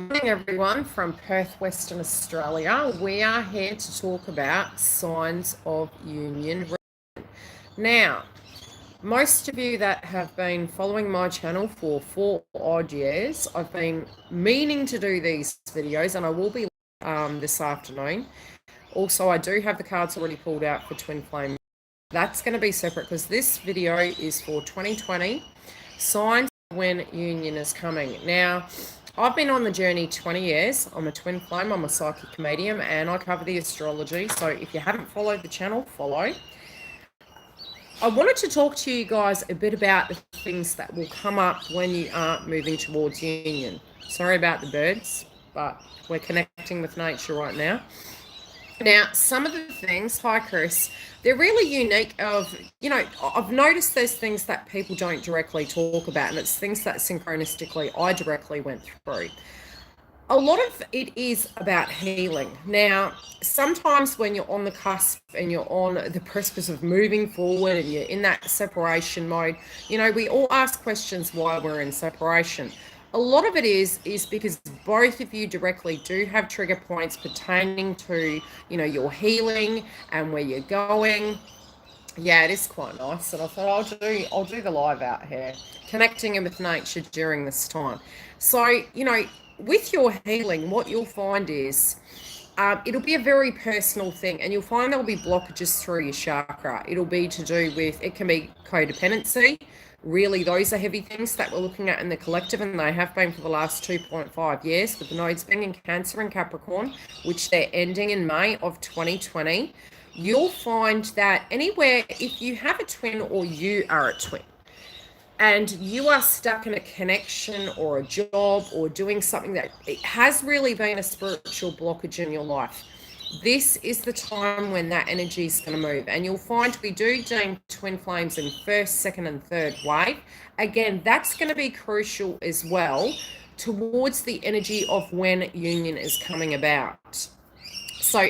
Morning, everyone from Perth, Western Australia. We are here to talk about signs of union. Now, most of you that have been following my channel for 4 odd years, I've been meaning to do these videos, and I will be this afternoon. Also, I do have the cards already pulled out for Twin Flame. That's going to be separate because this video is for 2020 signs when union is coming. Now, I've been on the journey 20 years. I'm a twin flame, I'm a psychic medium, and I cover the astrology. So if you haven't followed the channel, follow. I wanted to talk to you guys a bit about the things that will come up when you are moving towards union. Sorry about the birds, but we're connecting with nature right now. Now, some of the things, hi Chris, they're really unique I've noticed there's things that people don't directly talk about, and it's things that synchronistically I directly went through. A lot of it is about healing. Now, sometimes when you're on the cusp and you're on the precipice of moving forward and you're in that separation mode, we all ask questions why we're in separation. A lot of it is because both of you directly do have trigger points pertaining to, your healing and where you're going. Yeah, it is quite nice. And I thought I'll do the live out here, connecting with nature during this time. So, with your healing, what you'll find is it'll be a very personal thing, and you'll find there'll be blockages through your chakra. It'll be to do with, it can be codependency. Really, those are heavy things that we're looking at in the collective, and they have been for the last 2.5 years, with the nodes being in Cancer and Capricorn, which they're ending in May of 2020. You'll find that anywhere, if you have a twin or you are a twin, and you are stuck in a connection or a job or doing something that it has really been a spiritual blockage in your life, this is the time when that energy is going to move. And you'll find we do deem twin flames in first, second, and third wave. Again, that's going to be crucial as well towards the energy of when union is coming about. So,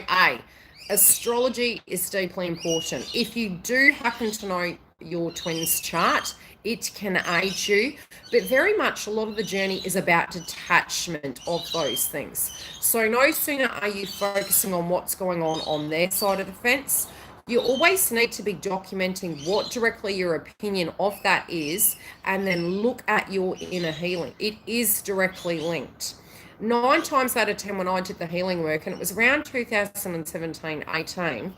astrology is deeply important. If you do happen to know your twin's chart, it can aid you, but very much a lot of the journey is about detachment of those things. So no sooner are you focusing on what's going on their side of the fence, you always need to be documenting what directly your opinion of that is, and then look at your inner healing. It is directly linked. 9 times out of 10 when I did the healing work, and it was around 2017-18,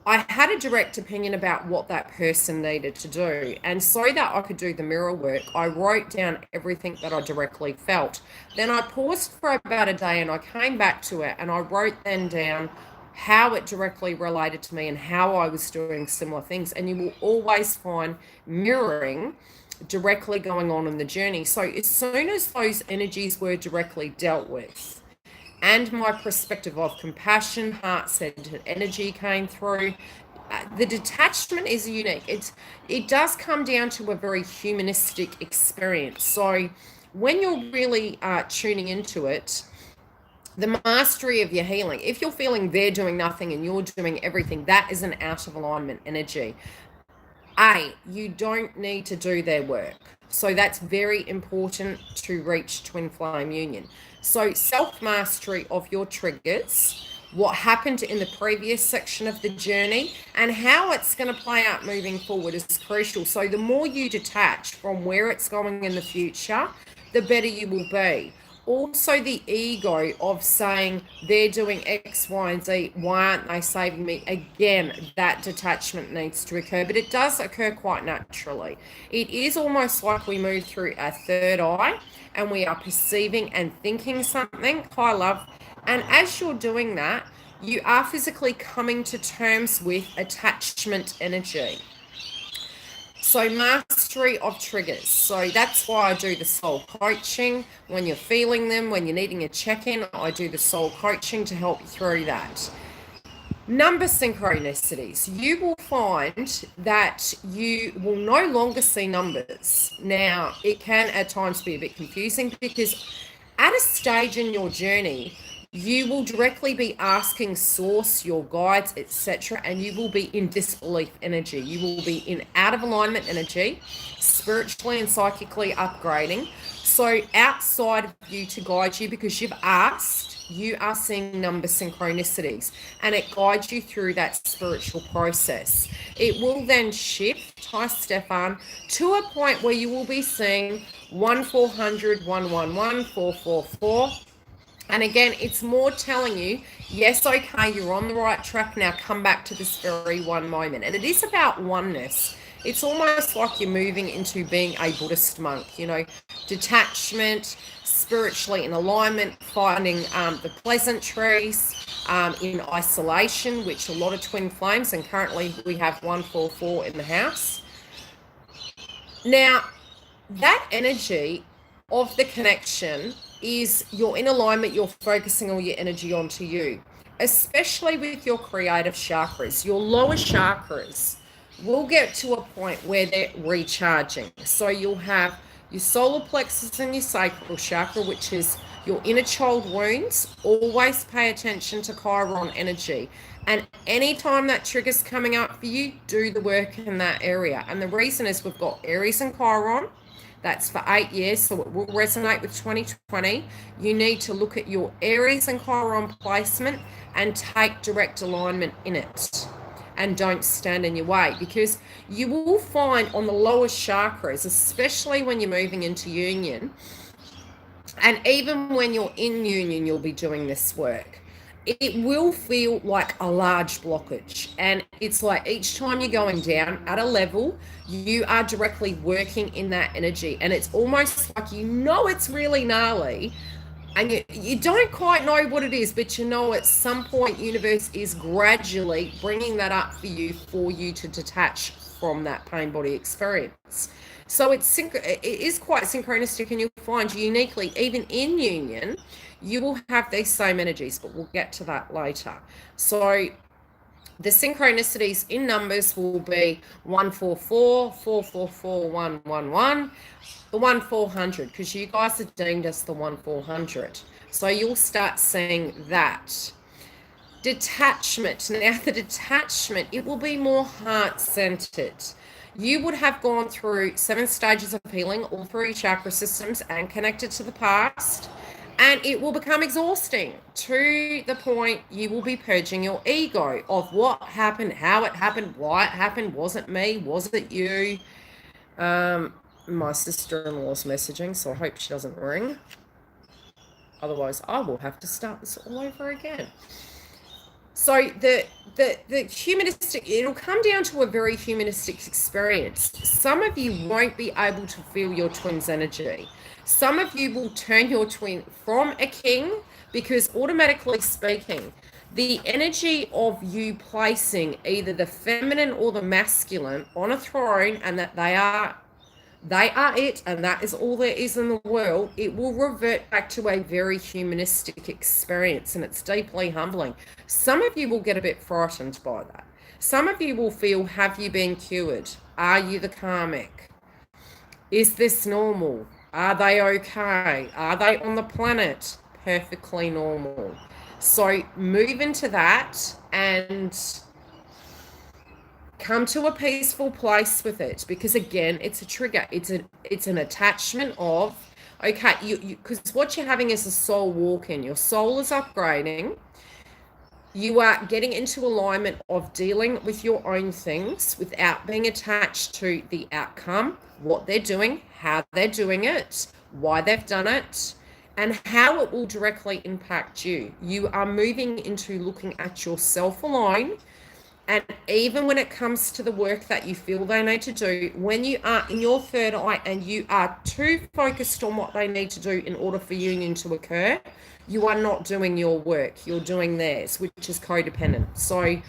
I had a direct opinion about what that person needed to do. And so that I could do the mirror work, I wrote down everything that I directly felt. Then I paused for about a day and I came back to it, and I wrote then down how it directly related to me and how I was doing similar things. And you will always find mirroring directly going on in the journey. So as soon as those energies were directly dealt with, and my perspective of compassion, heart-centered energy came through, the detachment is unique. It does come down to a very humanistic experience. So when you're really tuning into it, the mastery of your healing, if you're feeling they're doing nothing and you're doing everything, that is an out of alignment energy. You don't need to do their work. So that's very important to reach twin flame union. So self-mastery of your triggers, what happened in the previous section of the journey, and how it's going to play out moving forward is crucial. So the more you detach from where it's going in the future, the better you will be. Also, the ego of saying they're doing X, Y, and Z, why aren't they saving me? Again, that detachment needs to occur, but it does occur quite naturally. It is almost like we move through a third eye and we are perceiving and thinking something. Hi, love. And as you're doing that, you are physically coming to terms with attachment energy. So mastery of triggers. So that's why I do the soul coaching. When you're feeling them, when you're needing a check-in, I do the soul coaching to help you through that. Number synchronicities. You will find that you will no longer see numbers. Now, it can at times be a bit confusing because at a stage in your journey, you will directly be asking source, your guides, etc., and you will be in disbelief energy. You will be in out of alignment energy, spiritually and psychically upgrading. So outside of you to guide you, because you've asked, you are seeing number synchronicities, and it guides you through that spiritual process. It will then shift, hi Stefan, to a point where you will be seeing 1400, 111, 444. And again, it's more telling you, yes, okay, you're on the right track now. Come back to this very one moment. And it is about oneness. It's almost like you're moving into being a Buddhist monk, you know, detachment, spiritually in alignment, finding the pleasantries, in isolation, which a lot of twin flames, and currently we have 144 in the house. Now, that energy of the connection is you're in alignment, you're focusing all your energy onto you, especially with your creative chakras. Your lower chakras will get to a point where they're recharging. So you'll have your solar plexus and your sacral chakra, which is your inner child wounds. Always pay attention to Chiron energy. And anytime that trigger's coming up for you, do the work in that area. And the reason is we've got Aries and Chiron. That's for 8 years, so it will resonate with 2020. You need to look at your Aries and Chiron placement and take direct alignment in it. And don't stand in your way, because you will find on the lower chakras, especially when you're moving into union, and even when you're in union, you'll be doing this work. It will feel like a large blockage, and it's like each time you're going down at a level, you are directly working in that energy, and it's almost like, you know, it's really gnarly, and you don't quite know what it is, but you know at some point universe is gradually bringing that up for you to detach from that pain body experience. So it is quite synchronistic, and you'll find uniquely, even in union, you will have these same energies, but we'll get to that later. So the synchronicities in numbers will be 144, 444, 111, the 1400, because you guys are deemed as the 1400. So you'll start seeing that. Detachment. Now, the detachment, it will be more heart-centered. You would have gone through 7 stages of healing, all 3 chakra systems, and connected to the past. And it will become exhausting to the point you will be purging your ego of what happened, how it happened, why it happened, was it me, was it you? My sister-in-law's messaging, so I hope she doesn't ring. Otherwise, I will have to start this all over again. So the humanistic, it'll come down to a very humanistic experience. Some of you won't be able to feel your twin's energy. Some of you will turn your twin from a king, because automatically speaking, the energy of you placing either the feminine or the masculine on a throne, and that they are it, and that is all there is in the world, it will revert back to a very humanistic experience, and it's deeply humbling. Some of you will get a bit frightened by that. Some of you will feel, have you been cured? Are you the karmic? Is this normal? Are they okay? Are they on the planet? Perfectly normal. So move into that and come to a peaceful place with it, because again, it's a trigger. It's an attachment of, okay, because what you're having is a soul walk-in. Your soul is upgrading. You are getting into alignment of dealing with your own things without being attached to the outcome, what they're doing, how they're doing it, why they've done it, and how it will directly impact you. You are moving into looking at yourself alone. And even when it comes to the work that you feel they need to do, when you are in your third eye and you are too focused on what they need to do in order for union to occur, you are not doing your work. You're doing theirs, which is codependent. So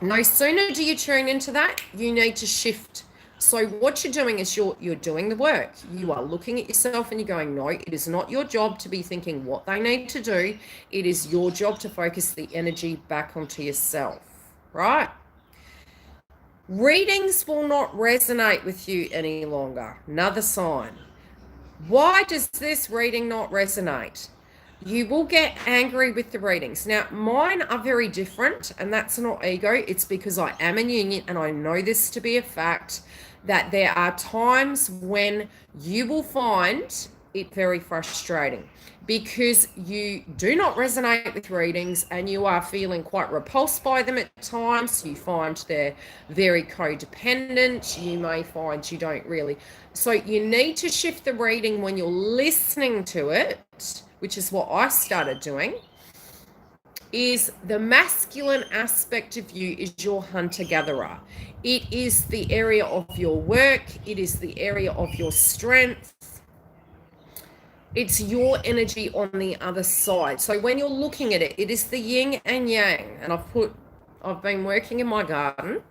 no sooner do you tune into that, you need to shift. So what you're doing is you're doing the work. You are looking at yourself and you're going, no, it is not your job to be thinking what they need to do. It is your job to focus the energy back onto yourself. Right? Readings will not resonate with you any longer. Another sign. Why does this reading not resonate? You will get angry with the readings. Now, mine are very different, and that's not ego. It's because I am in union, and I know this to be a fact, that there are times when you will find it very frustrating because you do not resonate with readings and you are feeling quite repulsed by them at times. You find they're very codependent. You may find you don't really. So you need to shift the reading when you're listening to it, which is what I started doing. Is the masculine aspect of you is your hunter-gatherer. It is the area of your work. It is the area of your strength. It's your energy on the other side. So when you're looking at it, it is the yin and yang. And I've been working in my garden.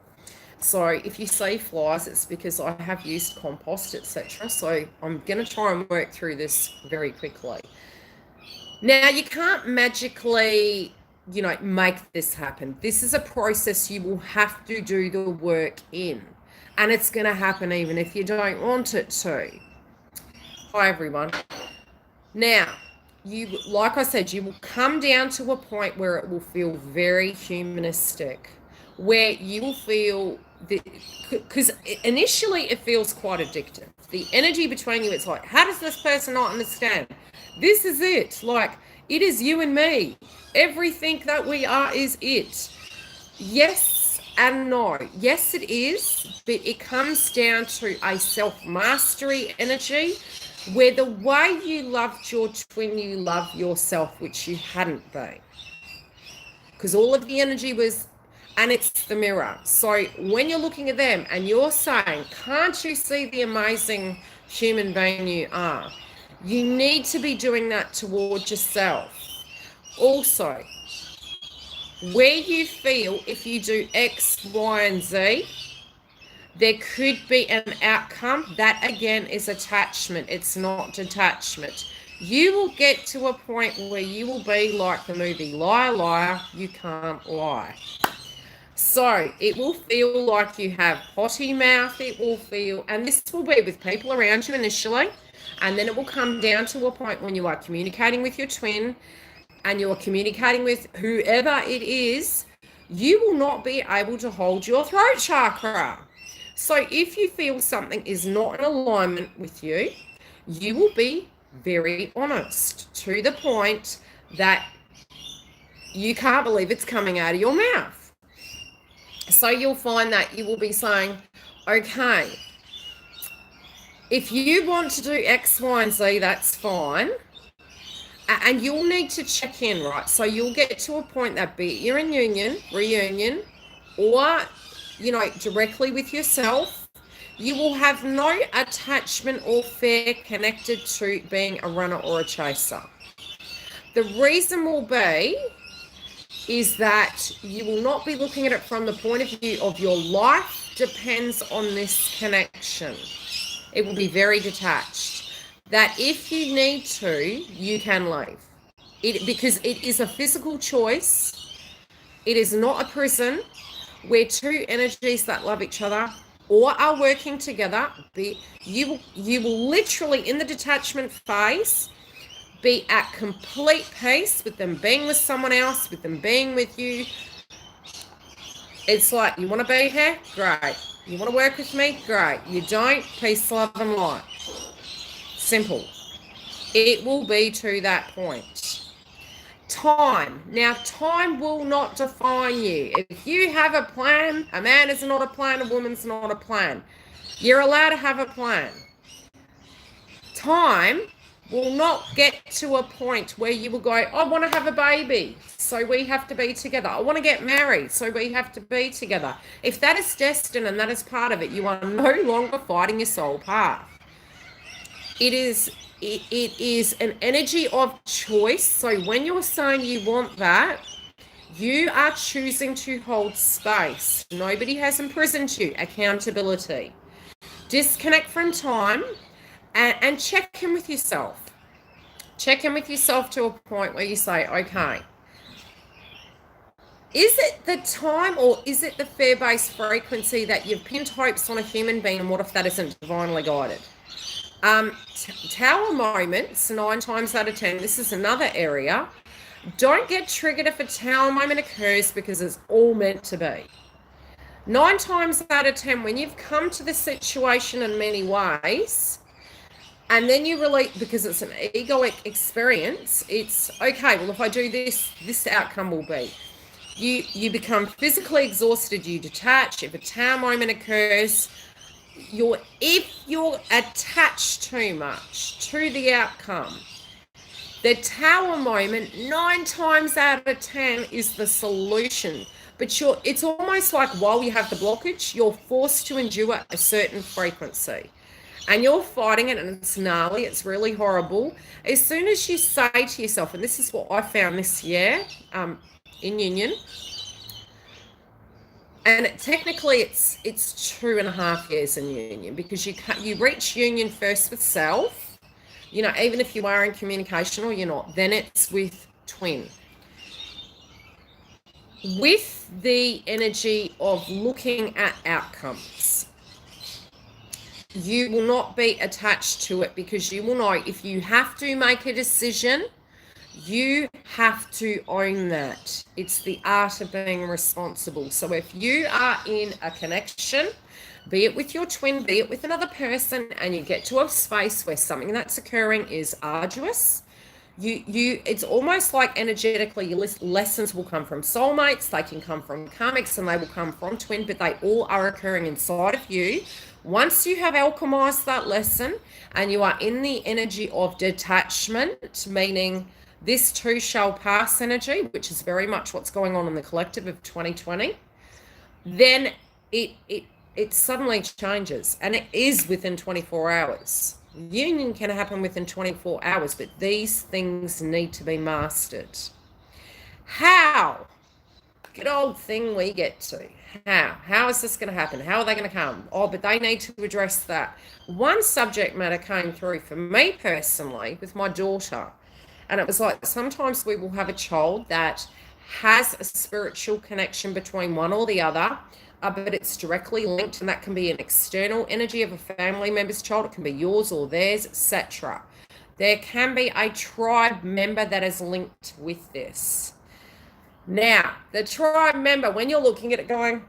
So if you see flies, it's because I have used compost, etc. So I'm going to try and work through this very quickly. Now, you can't magically, make this happen. This is a process you will have to do the work in. And it's going to happen even if you don't want it to. Hi, everyone. Now, like I said, you will come down to a point where it will feel very humanistic, where you will feel, because initially it feels quite addictive. The energy between you, it's like, how does this person not understand? This is it. Like, it is you and me. Everything that we are is it. Yes and no. Yes, it is, but it comes down to a self-mastery energy where the way you loved your twin, you love yourself, which you hadn't been. Because all of the energy was, and it's the mirror. So when you're looking at them and you're saying, can't you see the amazing human being you are? You need to be doing that towards yourself. Also, where you feel if you do X, Y, and Z, there could be an outcome. That, again, is attachment. It's not detachment. You will get to a point where you will be like the movie Liar, Liar, You Can't Lie. So it will feel like you have potty mouth. It will feel, and this will be with people around you initially, and then it will come down to a point when you are communicating with your twin and you are communicating with whoever it is, you will not be able to hold your throat chakra. So if you feel something is not in alignment with you, you will be very honest to the point that you can't believe it's coming out of your mouth. So you'll find that you will be saying, okay, if you want to do X, Y, and Z, that's fine. And you'll need to check in, right? So you'll get to a point that be it you're in union, reunion, or, directly with yourself, you will have no attachment or fear connected to being a runner or a chaser. The reason will be is that you will not be looking at it from the point of view of your life depends on this connection. It will be very detached. That if you need to, you can leave. Because it is a physical choice. It is not a prison where two energies that love each other or are working together. You will literally, in the detachment phase, be at complete peace with them being with someone else, with them being with you. It's like, you want to be here? Great. You want to work with me? Great. You don't? Peace, love, and light. Simple. It will be to that point. Time. Now, time will not define you. If you have a plan, a man is not a plan, a woman's not a plan. You're allowed to have a plan. Time will not get to a point where you will go, I want to have a baby, so we have to be together. I want to get married, so we have to be together. If that is destined and that is part of it, you are no longer fighting your soul path. It is an energy of choice. So when you're saying you want that, you are choosing to hold space. Nobody has imprisoned you. Accountability. Disconnect from time and check in with yourself. Check in with yourself to a point where you say, okay, is it the time or is it the fear-based frequency that you've pinned hopes on a human being, and what if that isn't divinely guided? Tower moments, 9 times out of 10, this is another area. Don't get triggered if a tower moment occurs because it's all meant to be. 9 times out of 10, when you've come to the situation in many ways, And then you relate, because it's an egoic experience. It's okay, well, if I do this, this outcome will be. You become physically exhausted, you detach. If a tower moment occurs, if you're attached too much to the outcome, the tower moment 9 times out of 10 is the solution. But it's almost like while you have the blockage, you're forced to endure a certain frequency. And you're fighting it, and it's gnarly, it's really horrible. As soon as you say to yourself, and this is what I found this year in union, and technically it's 2.5 years in union, because you reach union first with self, even if you are in communication or you're not, then it's with twin. With the energy of looking at outcomes, you will not be attached to it, because you will know if you have to make a decision, you have to own that. It's the art of being responsible. So if you are in a connection, be it with your twin, be it with another person, and you get to a space where something that's occurring is arduous, it's almost like energetically your lessons will come from soulmates, they can come from karmics, and they will come from twin, but they all are occurring inside of you. Once you have alchemized that lesson and you are in the energy of detachment, meaning this too shall pass energy, which is very much what's going on in the collective of 2020, then it suddenly changes, and it is within 24 hours. Union can happen within 24 hours, but these things need to be mastered. How? Good old thing we get to. How is this going to happen? How are they going to come? Oh, but they need to address that. One subject matter came through for me personally with my daughter. And it was like, sometimes we will have a child that has a spiritual connection between one or the other, but it's directly linked, and that can be an external energy of a family member's child. It can be yours or theirs, etc. There can be a tribe member that is linked with this. Now, the tribe member, when you're looking at it going,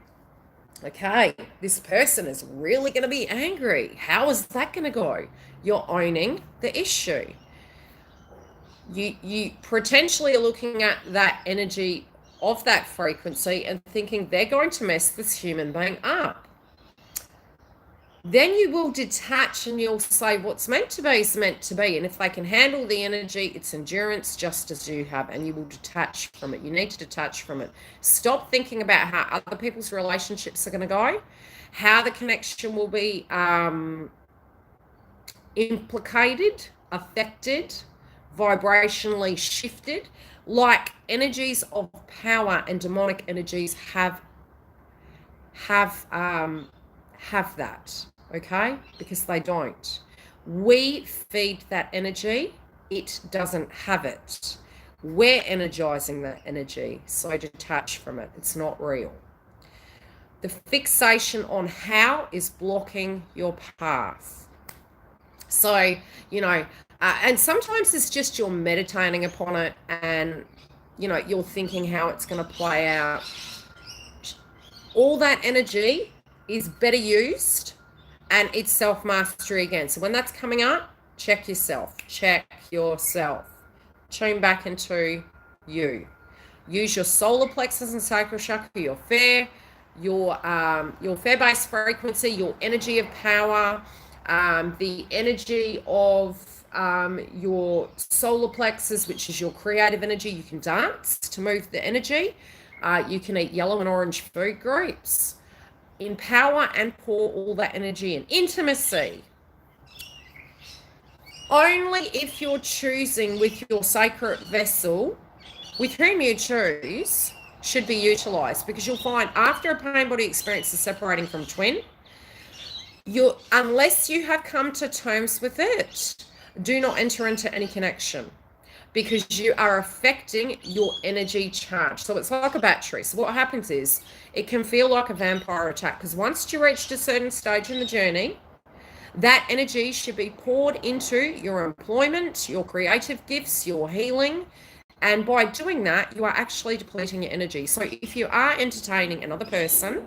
okay, this person is really going to be angry. How is that going to go? You're owning the issue. You potentially are looking at that energy of that frequency and thinking they're going to mess this human being up. Then you will detach, and you'll say what's meant to be is meant to be. And if they can handle the energy, it's endurance, just as you have, and you will detach from it. You need to detach from it. Stop thinking about how other people's relationships are going to go, how the connection will be implicated, affected, vibrationally shifted. Like energies of power and demonic energies have that, okay? Because they don't. We feed that energy, it doesn't have it. We're energizing that energy, so detach from it. It's not real. The fixation on how is blocking your path. So, and sometimes it's just you're meditating upon it, and, you're thinking how it's going to play out. All that energy is better used, and it's self-mastery again. So when that's coming up, check yourself. Tune back into you. Use your solar plexus and sacral chakra, your fair-based frequency, your energy of power, the energy of your solar plexus, which is your creative energy. You can dance to move the energy. You can eat yellow and orange food groups. Empower and pour all that energy in. Intimacy. Only if you're choosing with your sacred vessel, with whom you choose, should be utilized, because you'll find after a pain body experience is separating from twin, unless you have come to terms with it, do not enter into any connection, because you are affecting your energy charge. So it's like a battery. So what happens is it can feel like a vampire attack, because once you reach a certain stage in the journey, that energy should be poured into your employment, your creative gifts, your healing, And by doing that, you are actually depleting your energy. So if you are entertaining another person,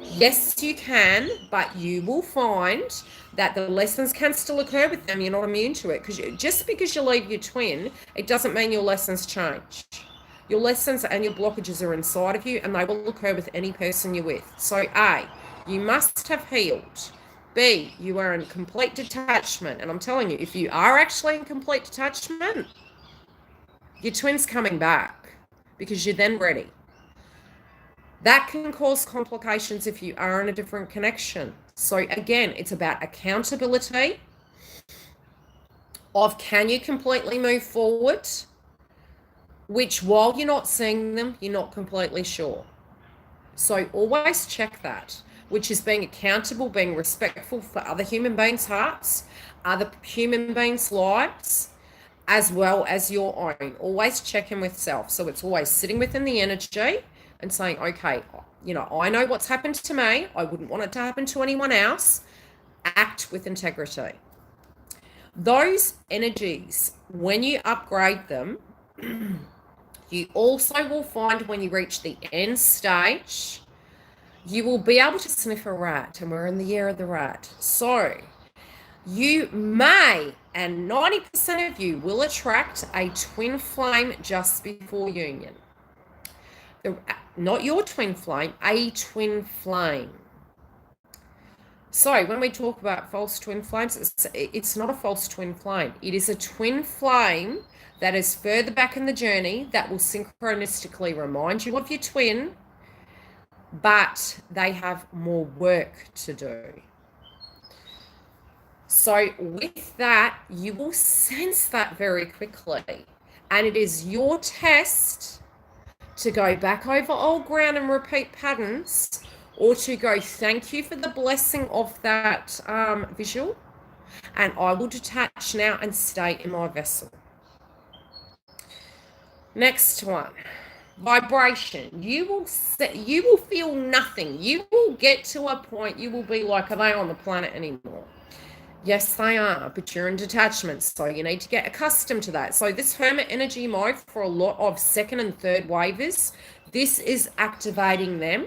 yes, you can, but you will find that the lessons can still occur with them. You're not immune to it, because just because you leave your twin, it doesn't mean your lessons change. Your lessons and your blockages are inside of you, and they will occur with any person you're with. So A, you must have healed. B, you are in complete detachment. And I'm telling you, if you are actually in complete detachment, your twin's coming back because you're then ready. That can cause complications if you are in a different connection. So again, it's about accountability of, can you completely move forward, which while you're not seeing them, you're not completely sure. So always check that, which is being accountable, being respectful for other human beings' hearts, other human beings' lives, as well as your own. Always check in with self. So it's always sitting within the energy and saying, okay, I know what's happened to me. I wouldn't want it to happen to anyone else. Act with integrity. Those energies, when you upgrade them, you also will find when you reach the end stage, you will be able to sniff a rat, and we're in the year of the rat. So you may, and 90% of you will attract a twin flame just before union. Not your twin flame, a twin flame. So when we talk about false twin flames, it's not a false twin flame. It is a twin flame that is further back in the journey that will synchronistically remind you of your twin, but they have more work to do. So with that, you will sense that very quickly. And it is your test to go back over old ground and repeat patterns, or to go, thank you for the blessing of that visual, and I will detach now and stay in my vessel. Next one, vibration. You will feel nothing. You will get to a point, you will be like, are they on the planet anymore? Yes, they are, but you're in detachment, so you need to get accustomed to that. So this hermit energy mode, for a lot of second and third wavers, this is activating them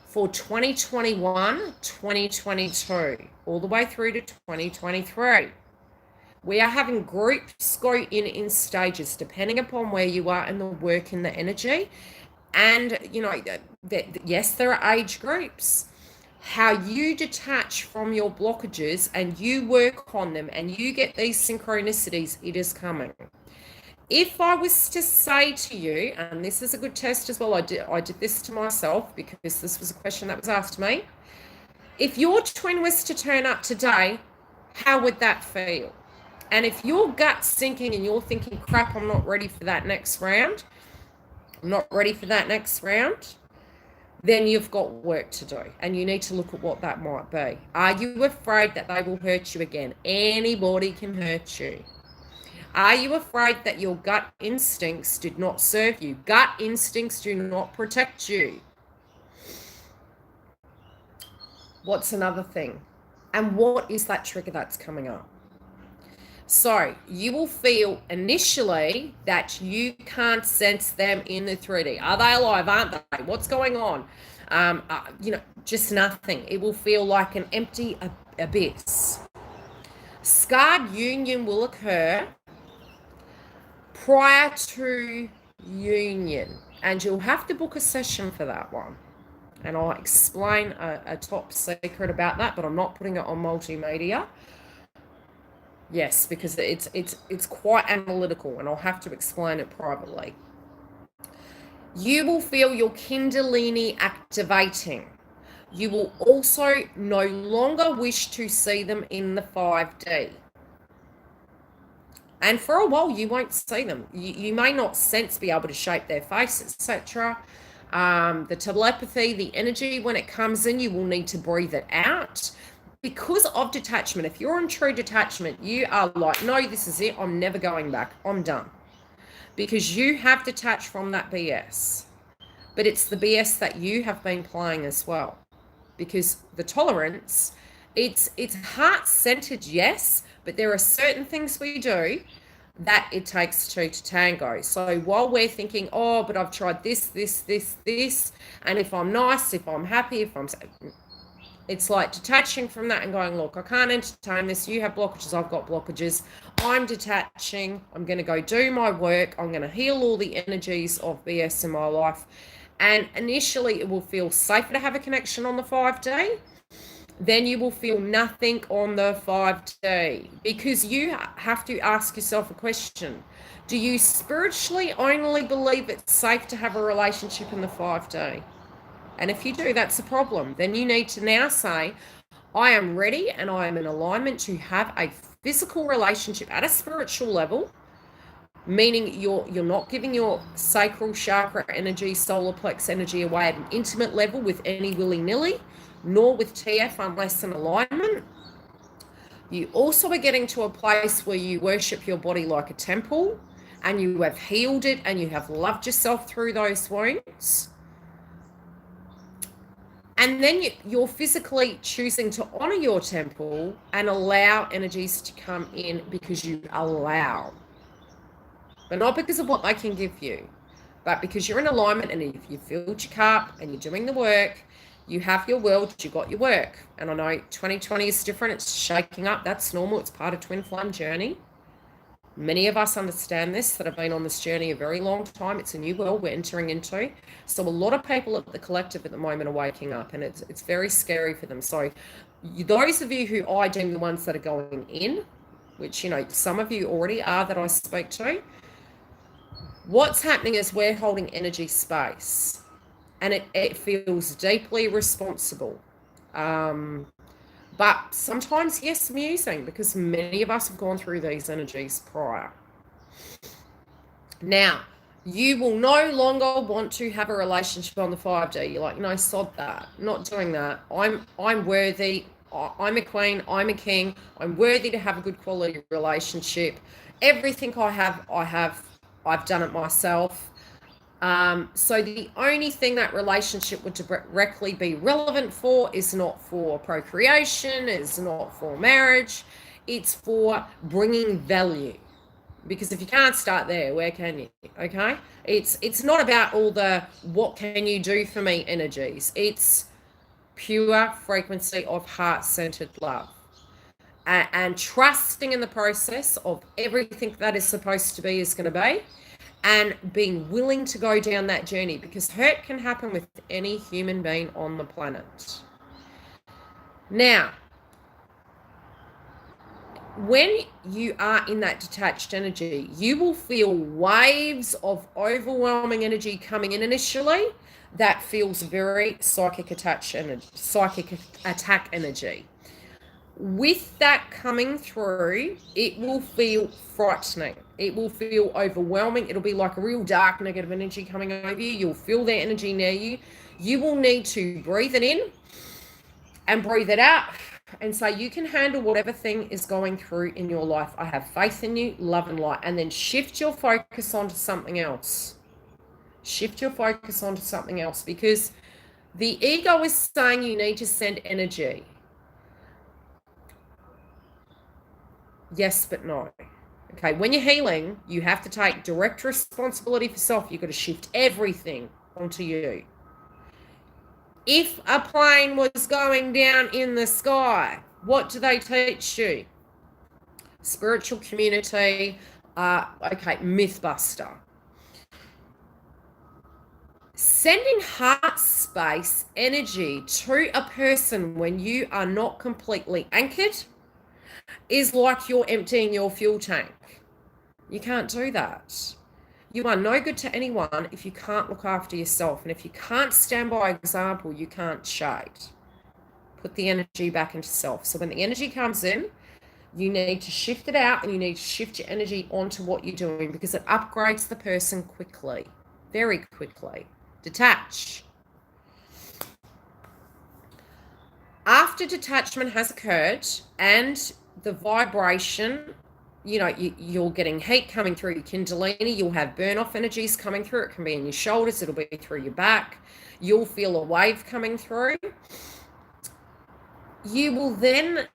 for 2021, 2022, all the way through to 2023. We are having groups go in stages, depending upon where you are and the work in the energy. And, yes, there are age groups. How you detach from your blockages and you work on them and you get these synchronicities, it is coming. If I was to say to you, and this is a good test as well, I did this to myself because this was a question that was asked me. If your twin was to turn up today, how would that feel? And if your gut's sinking and you're thinking, crap, I'm not ready for that next round, then you've got work to do, and you need to look at what that might be. Are you afraid that they will hurt you again? Anybody can hurt you. Are you afraid that your gut instincts did not serve you? Gut instincts do not protect you. What's another thing? And what is that trigger that's coming up? So you will feel initially that you can't sense them in the 3D. Are they alive? Aren't they? What's going on? Just nothing. It will feel like an empty abyss. Scarred union will occur prior to union, and you'll have to book a session for that one. And I'll explain a top secret about that, but I'm not putting it on multimedia. Yes, because it's quite analytical, and I'll have to explain it privately. You will feel your Kundalini activating. You will also no longer wish to see them in the 5D. And for a while, you won't see them. You may not be able to shape their face, etc. The telepathy, the energy, when it comes in, you will need to breathe it out. Because of detachment, if you're in true detachment, you are like, no, this is it. I'm never going back. I'm done. Because you have detached from that BS. But it's the BS that you have been playing as well. Because the tolerance, it's heart-centered, yes, but there are certain things we do that it takes two to tango. So while we're thinking, oh, but I've tried this, and if I'm nice, if I'm happy, it's like detaching from that and going, look, I can't entertain this. You have blockages, I've got blockages. I'm detaching. I'm going to go do my work. I'm going to heal all the energies of BS in my life. And initially, it will feel safer to have a connection on the 5D. Then you will feel nothing on the 5D, because you have to ask yourself a question. Do you spiritually only believe it's safe to have a relationship in the 5D? And if you do, that's a problem. Then you need to now say, I am ready and I am in alignment to have a physical relationship at a spiritual level, meaning you're not giving your sacral chakra energy, solar plex energy away at an intimate level with any willy-nilly, nor with TF unless in alignment. You also are getting to a place where you worship your body like a temple, and you have healed it and you have loved yourself through those wounds. And then you're physically choosing to honor your temple and allow energies to come in because you allow. But not because of what they can give you, but because you're in alignment, and if you filled your cup and you're doing the work, you have your world, you got your work. And I know 2020 is different. It's shaking up. That's normal. It's part of twin flame journey. Many of us understand this, that have been on this journey a very long time. It's a new world we're entering into. So a lot of people at the collective at the moment are waking up, and it's very scary for them. So those of you who I deem the ones that are going in, which, some of you already are that I speak to, what's happening is we're holding energy space, and it feels deeply responsible. But sometimes, yes, amusing, because many of us have gone through these energies prior. Now, you will no longer want to have a relationship on the 5D. You're like, no, sod that. Not doing that. I'm worthy. I'm a queen. I'm a king. I'm worthy to have a good quality relationship. Everything I've done it myself. So the only thing that relationship would directly be relevant for is not for procreation, it's not for marriage, it's for bringing value. Because if you can't start there, where can you? Okay? It's not about all the what can you do for me energies. It's pure frequency of heart-centered love. And trusting in the process of everything that is supposed to be is going to be, and being willing to go down that journey, because hurt can happen with any human being on the planet. Now, when you are in that detached energy, you will feel waves of overwhelming energy coming in initially that feels very psychic attack energy. With that coming through, it will feel frightening. It will feel overwhelming. It'll be like a real dark negative energy coming over you. You'll feel their energy near you. You will need to breathe it in and breathe it out and say, you can handle whatever thing is going through in your life. I have faith in you, love and light. And then shift your focus onto something else. Shift your focus onto something else, because the ego is saying you need to send energy. Yes, but no. Okay, when you're healing, you have to take direct responsibility for self. You've got to shift everything onto you. If a plane was going down in the sky, what do they teach you? Spiritual community, Mythbuster. Sending heart space energy to a person when you are not completely anchored is like you're emptying your fuel tank. You can't do that. You are no good to anyone if you can't look after yourself. And if you can't stand by example, you can't shade. Put the energy back into self. So when the energy comes in, you need to shift it out, and you need to shift your energy onto what you're doing, because it upgrades the person quickly, very quickly. Detach. After detachment has occurred and the vibration, you're getting heat coming through your kundalini, you'll have burn off energies coming through. It can be in your shoulders, it'll be through your back. You'll feel a wave coming through. You will then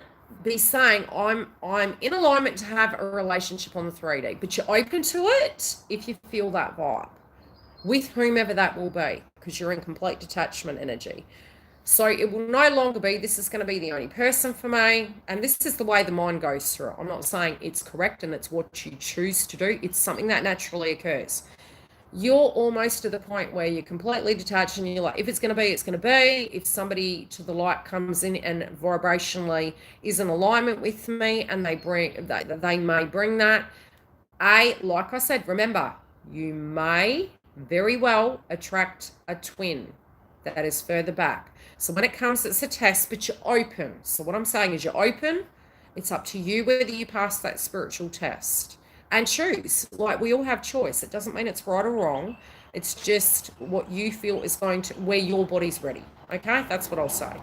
be saying, I'm in alignment to have a relationship on the 3D, but you're open to it if you feel that vibe with whomever that will be, because you're in complete detachment energy. So it will no longer be, this is going to be the only person for me. And this is the way the mind goes through it. I'm not saying it's correct and it's what you choose to do. It's something that naturally occurs. You're almost to the point where you're completely detached and you're like, if it's going to be, it's going to be. If somebody to the light comes in and vibrationally is in alignment with me and they may bring that. Like I said, remember, you may very well attract a twin that is further back. So when it comes, it's a test, but you're open. So what I'm saying is you're open. It's up to you whether you pass that spiritual test and choose. Like, we all have choice. It doesn't mean it's right or wrong. It's just what you feel is going to, where your body's ready. Okay, that's what I'll say.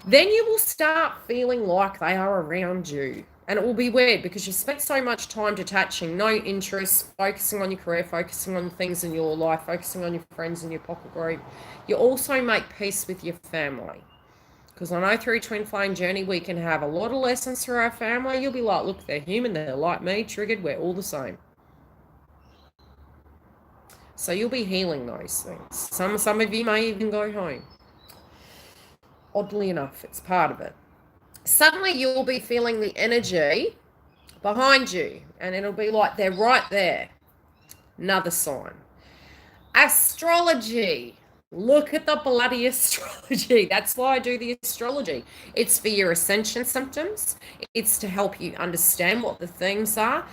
Then you will start feeling like they are around you. And it will be weird because you spent so much time detaching, no interest, focusing on your career, focusing on things in your life, focusing on your friends and your pocket group. You also make peace with your family. Because I know through Twin Flame Journey, we can have a lot of lessons through our family. You'll be like, look, they're human, they're like me, triggered, we're all the same. So you'll be healing those things. Some of you may even go home. Oddly enough, it's part of it. Suddenly you'll be feeling the energy behind you, and it'll be like they're right there. Another sign. Astrology. Look at the bloody astrology. That's why I do the astrology. It's for your ascension symptoms. It's to help you understand what the themes are.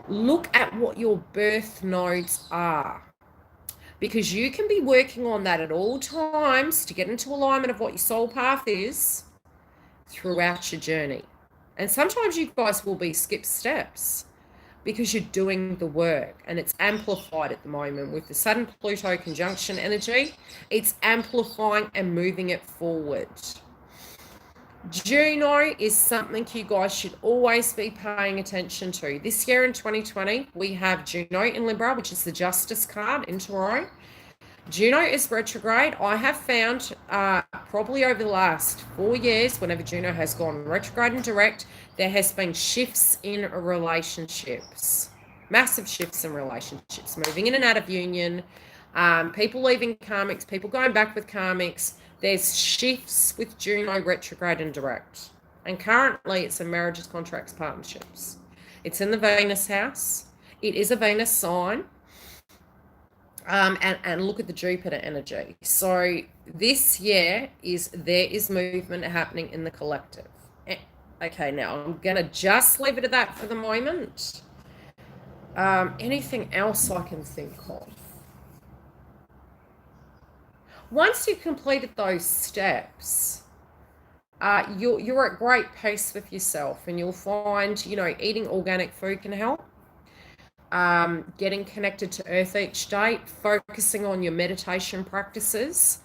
Look at what your birth nodes are, because you can be working on that at all times to get into alignment of what your soul path is throughout your journey. And sometimes you guys will be skipped steps because you're doing the work, and it's amplified at the moment with the Saturn Pluto conjunction energy. It's amplifying and moving it forward. Juno is something you guys should always be paying attention to. This year in 2020, we have Juno in Libra, which is the Justice card in Tarot. Juno is retrograde. I have found probably over the last 4 years, whenever Juno has gone retrograde and direct, there has been shifts in relationships, massive shifts in relationships, moving in and out of union, people leaving karmics, people going back with karmics. There's shifts with Juno retrograde and direct. And currently it's in marriages, contracts, partnerships. It's in the Venus house. It is a Venus sign. And look at the Jupiter energy. So this year there is movement happening in the collective. Okay, now I'm going to just leave it at that for the moment. Anything else I can think of? Once you've completed those steps, you're at great peace with yourself, and you'll find, eating organic food can help. Getting connected to earth each day, focusing on your meditation practices,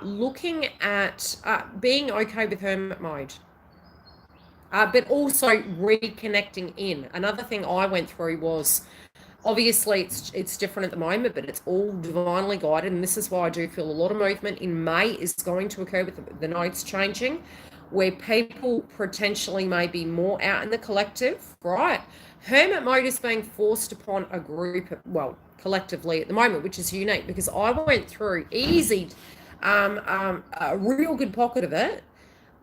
looking at being okay with hermit mode, but also reconnecting in. Another thing I went through was, obviously it's different at the moment, but it's all divinely guided, and this is why I do feel a lot of movement in May is going to occur with the nodes changing, where people potentially may be more out in the collective, right? Hermit mode is being forced upon a group, well, collectively at the moment, which is unique because I went through a real good pocket of it.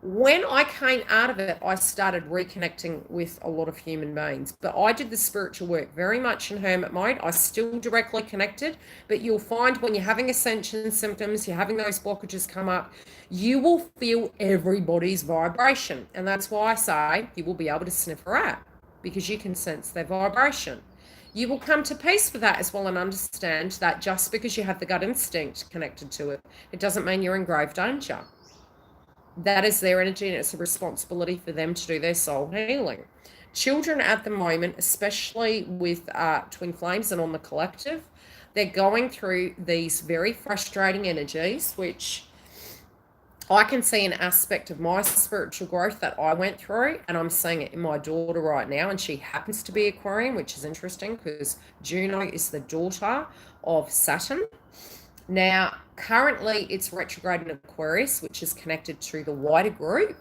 When I came out of it, I started reconnecting with a lot of human beings. But I did the spiritual work very much in hermit mode. I still directly connected. But you'll find when you're having ascension symptoms, you're having those blockages come up, you will feel everybody's vibration. And that's why I say you will be able to sniff her out, because you can sense their vibration. You will come to peace with that as well, and understand that just because you have the gut instinct connected to it, it doesn't mean you're in grave danger. That is their energy, and it's a responsibility for them to do their soul healing. Children at the moment, especially with twin flames and on the collective, they're going through these very frustrating energies, which I can see an aspect of my spiritual growth that I went through, and I'm seeing it in my daughter right now, and she happens to be Aquarian, which is interesting because Juno is the daughter of Saturn. Now, currently it's retrograde in Aquarius, which is connected to the wider group,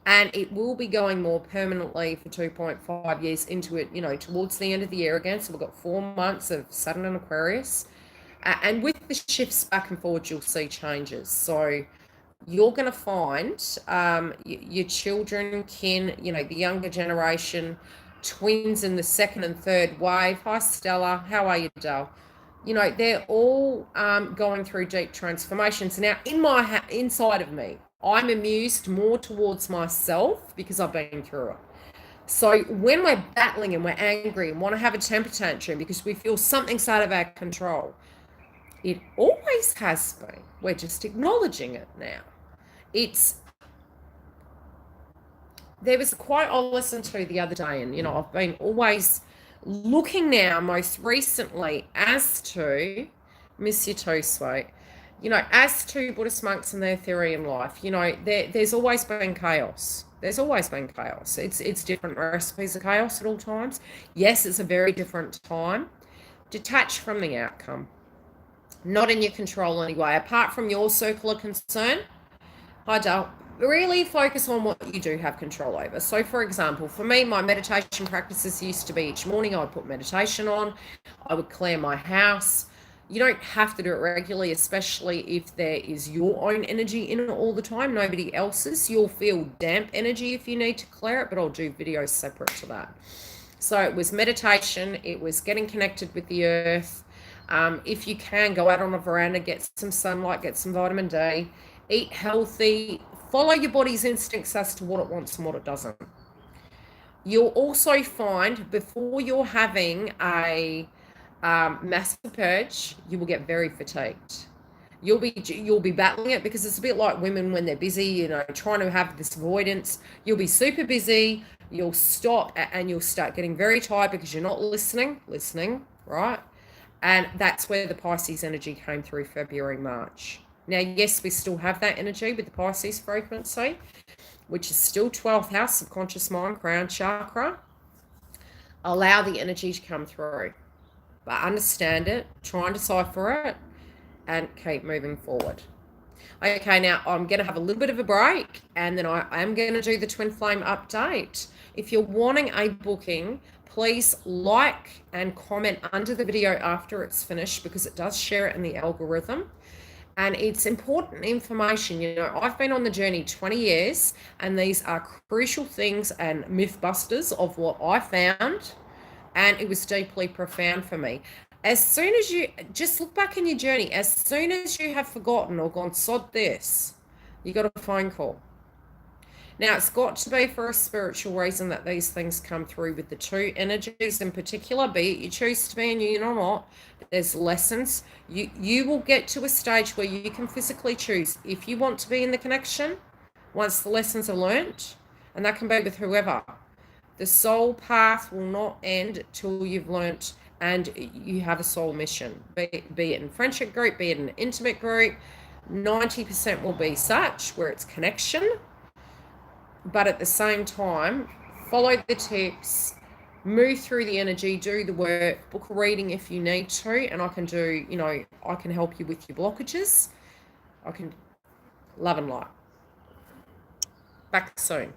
And it will be going more permanently for 2.5 years into it, towards the end of the year again. So we've got 4 months of Saturn and Aquarius. And with the shifts back and forward, you'll see changes. So you're going to find your children, kin, the younger generation, twins in the second and third wave. Hi, Stella. How are you, Dale? They're all going through deep transformations. Now, inside of me, I'm amused more towards myself because I've been through it. So when we're battling and we're angry and want to have a temper tantrum because we feel something's out of our control, it always has been. We're just acknowledging it now. There was a quote I listened to the other day, and I've been always looking now, most recently, as to Miss You Too, Sweet. As to Buddhist monks and their theory in life, there's always been chaos. There's always been chaos. It's different recipes of chaos at all times. Yes, it's a very different time. Detach from the outcome. Not in your control anyway. Apart from your circle of concern, I don't really focus on what you do have control over. So, for example, for me, my meditation practices used to be each morning I would put meditation on. I would clear my house. You don't have to do it regularly, especially if there is your own energy in it all the time, nobody else's. You'll feel damp energy if you need to clear it, but I'll do videos separate to that. So it was meditation. It was getting connected with the earth. If you can, go out on a veranda, get some sunlight, get some vitamin D, eat healthy, follow your body's instincts as to what it wants and what it doesn't. You'll also find before you're having a massive purge, you will get very fatigued. You'll be battling it because it's a bit like women when they're busy, trying to have this avoidance. You'll be super busy. You'll stop and you'll start getting very tired because you're not listening, right? And that's where the Pisces energy came through February, March. Now, yes, we still have that energy with the Pisces frequency, which is still 12th house, subconscious mind, crown chakra. Allow the energy to come through. But understand it, try and decipher it, and keep moving forward. Okay, now I'm going to have a little bit of a break, and then I am going to do the Twin Flame update. If you're wanting a booking, please like and comment under the video after it's finished because it does share it in the algorithm. And it's important information. I've been on the journey 20 years, and these are crucial things and myth busters of what I found, and it was deeply profound for me. As soon as you just look back in your journey, as soon as you have forgotten or gone, sod this, you got a phone call. Now, it's got to be for a spiritual reason that these things come through with the two energies in particular, be it you choose to be in union or not. There's lessons. You will get to a stage where you can physically choose if you want to be in the connection once the lessons are learnt, and that can be with whoever. The soul path will not end till you've learnt and you have a soul mission, be it in friendship group, be it in an intimate group. 90% will be such where it's connection, but at the same time, follow the tips, move through the energy, do the work, book a reading if you need to, and I can do, I can help you with your blockages. I can love and light. Back soon.